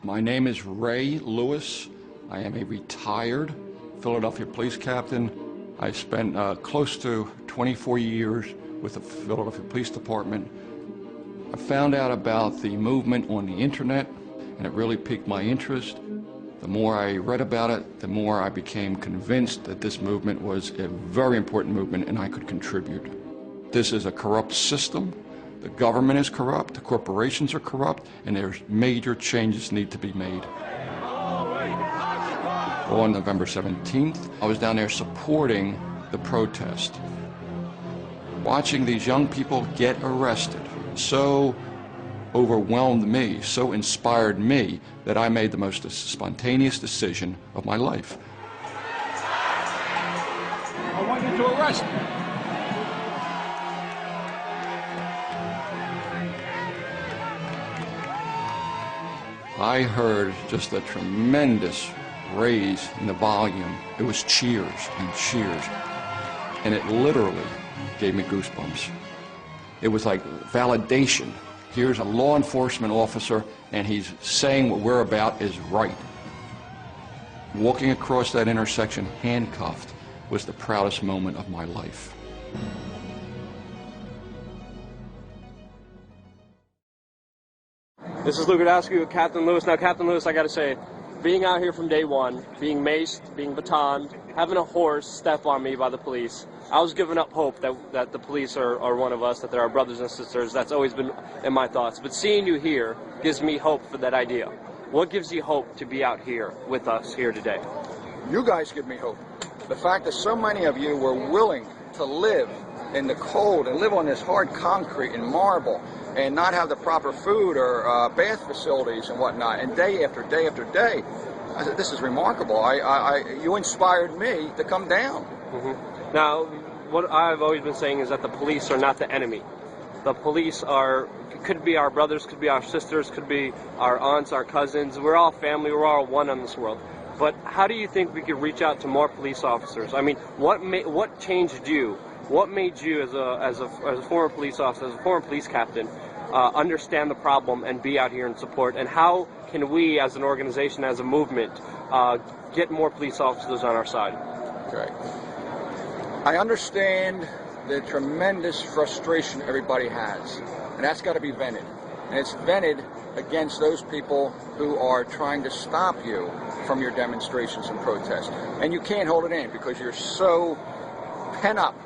My name is Ray Lewis. I am a retired Philadelphia police captain. I spent close to 24 years with the Philadelphia Police Department. I found out about the movement on the internet, and it really piqued my interest. The more I read about it, the more I became convinced that this movement was a very important movement and I could contribute. This is a corrupt system. The government is corrupt, the corporations are corrupt, and there's major changes need to be made. On November 17th, I was down there supporting the protest. Watching these young people get arrested so overwhelmed me, so inspired me, that I made the most spontaneous decision of my life. I want you to arrest me. I heard just a tremendous raise in the volume. It was cheers and cheers, and it literally gave me goosebumps. It was like validation. Here's a law enforcement officer, and he's saying what we're about is right. Walking across that intersection handcuffed was the proudest moment of my life. This is Luke Radowski with Captain Lewis. Now, Captain Lewis, I got to say, being out here from day one, being maced, being batoned, having a horse step on me by the police, I was giving up hope that the police are one of us, that they're our brothers and sisters. That's always been in my thoughts. But seeing you here gives me hope for that idea. What gives you hope to be out here with us here today? You guys give me hope. The fact that so many of you were willing to live in the cold and live on this hard concrete and marble and not have the proper food or bath facilities and whatnot, and day after day after day, I said, this is remarkable. You inspired me to come down. Mm-hmm. Now, what I've always been saying is that the police are not the enemy. The police could be our brothers, could be our sisters, could be our aunts, our cousins. We're all family, we're all one in this world. But how do you think we could reach out to more police officers? I mean, what changed you? What made you, as a former police officer, as a former police captain, understand the problem and be out here and support? And how can we, as an organization, as a movement, get more police officers on our side? Okay. I understand the tremendous frustration everybody has, and that's got to be vented. And it's vented against those people who are trying to stop you from your demonstrations and protests. And you can't hold it in because you're so pent up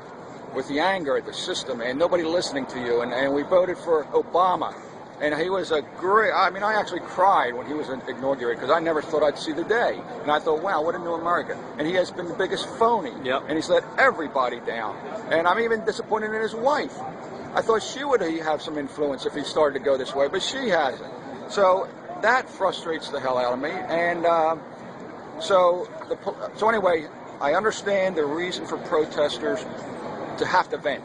with the anger at the system and nobody listening to you. And we voted for Obama. And he was a great, I mean, I actually cried when he was inaugurated because I never thought I'd see the day. And I thought, wow, what a new America. And he has been the biggest phony. Yep. And he's let everybody down. And I'm even disappointed in his wife. I thought she would have some influence if he started to go this way, but she hasn't. So that frustrates the hell out of me. And so anyway, I understand the reason for protesters to have to vent.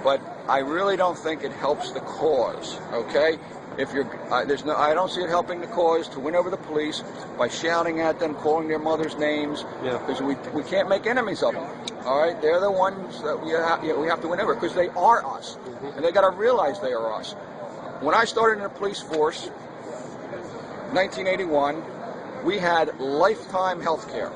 But I really don't think it helps the cause, okay? If you're, I don't see it helping the cause to win over the police by shouting at them, calling their mothers' names, because we can't make enemies of them, all right? They're the ones that we have to win over, because they are us, and they got to realize they are us. When I started in the police force, 1981, we had lifetime health care.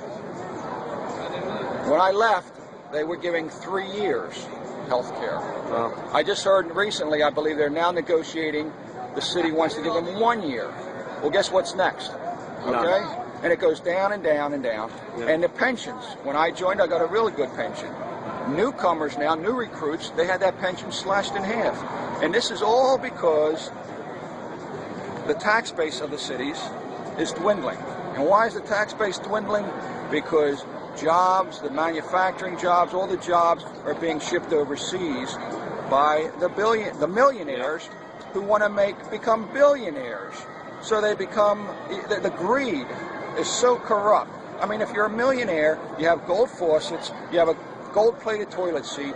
When I left, they were giving 3 years health care. Wow. I just heard recently, I believe they're now negotiating, the city wants to give them 1 year. Well, guess what's next? Okay? No. And it goes down and down and down. Yeah. And the pensions, when I joined, I got a really good pension. Newcomers now, new recruits, they had that pension slashed in half. And this is all because the tax base of the cities is dwindling. And why is the tax base dwindling? Because jobs, the manufacturing jobs, all the jobs are being shipped overseas by the millionaires who want to become billionaires. So they become, the greed is so corrupt. I mean, if you're a millionaire, you have gold faucets, you have a gold-plated toilet seat.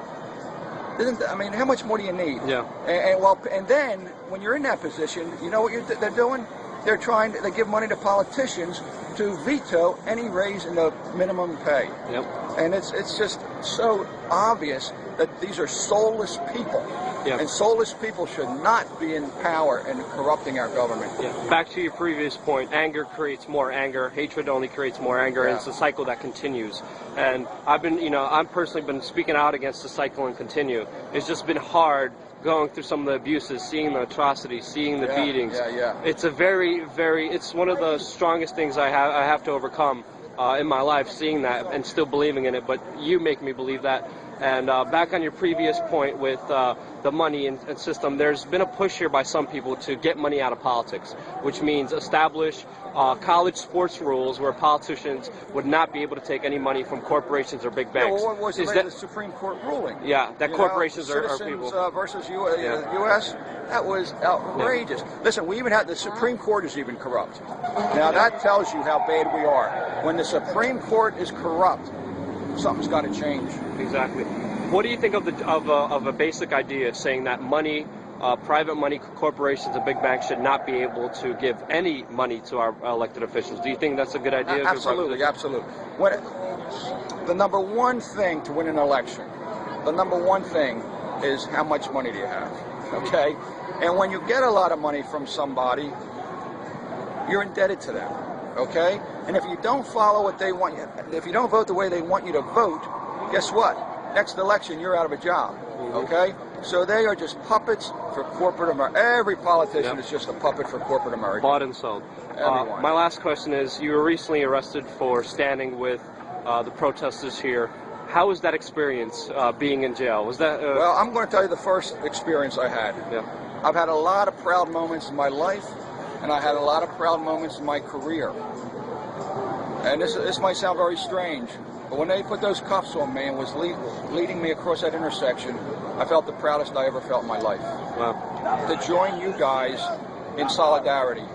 I mean, how much more do you need? Yeah. And then when you're in that position, you know what they're doing? They give money to politicians to veto any raise in the minimum pay. Yep. And it's just so obvious that these are soulless people. Yeah. And soulless people should not be in power and corrupting our government. Yeah. Back to your previous point, anger creates more anger, hatred only creates more anger, and it's a cycle that continues. And I've personally been speaking out against the cycle and continue. It's just been hard going through some of the abuses, seeing the atrocities, seeing the beatings. It's a it's one of the strongest things I have to overcome in my life, seeing that and still believing in it. But you make me believe that. And back on your previous point with the money and system, there's been a push here by some people to get money out of politics, which means establish college sports rules where politicians would not be able to take any money from corporations or big banks. Well, what was the Supreme Court ruling? Yeah, that corporations are people. Versus U.S., that was outrageous. Listen, we even had the Supreme Court is even corrupt. Now that tells you how bad we are. When the Supreme Court is corrupt, something's got to change. Exactly. What do you think of a basic idea saying that money, private money, corporations and big banks should not be able to give any money to our elected officials? Do you think that's a good idea? Absolutely. The number one thing to win an election, the number one thing is how much money do you have, okay? And when you get a lot of money from somebody, you're indebted to them. Okay? And if you don't follow what they want you, if you don't vote the way they want you to vote, guess what? Next election, you're out of a job. Okay? So they are just puppets for corporate America. Every politician is just a puppet for corporate America. Bought and sold. My last question is, you were recently arrested for standing with the protesters here. How was that experience being in jail? Was that? Well, I'm going to tell you the first experience I had. Yeah. I've had a lot of proud moments in my life, and I had a lot of proud moments in my career. And this might sound very strange, but when they put those cuffs on me and was leading me across that intersection, I felt the proudest I ever felt in my life. Wow. To join you guys in solidarity.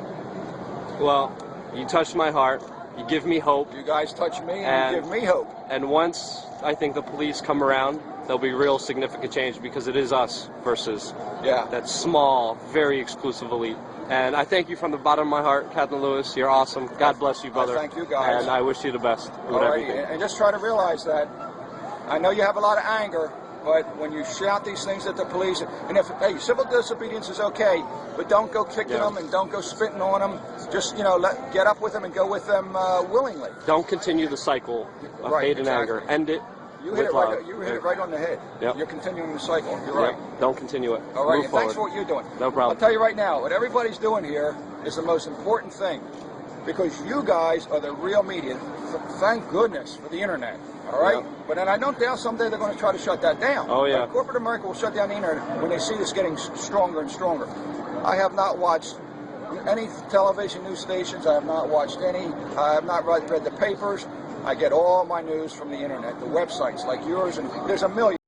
Well, you touched my heart. You give me hope. You guys touch me and you give me hope. And once I think the police come around, there'll be real significant change because it is us versus that small, very exclusive elite. And I thank you from the bottom of my heart, Captain Lewis. You're awesome. God bless you, brother. Thank you, guys. And I wish you the best with everything. And just try to realize that I know you have a lot of anger, but when you shout these things at the police, and civil disobedience is okay, but don't go kicking them and don't go spitting on them. Just, get up with them and go with them willingly. Don't continue the cycle of hate and anger. End it. You hit it right on the head. Yep. You're continuing the cycle. You're right. Don't continue it. All right. Move And forward. thanks for what you're doing. No problem. I'll tell you right now, what everybody's doing here is the most important thing, because you guys are the real media. Thank goodness for the internet. All right. Yep. But then I don't doubt someday they're going to try to shut that down. Oh yeah. Corporate America will shut down the internet when they see this getting stronger and stronger. I have not watched any television news stations. I have not watched any. I have not read the papers. I get all my news from the internet, the websites like yours, and there's a million.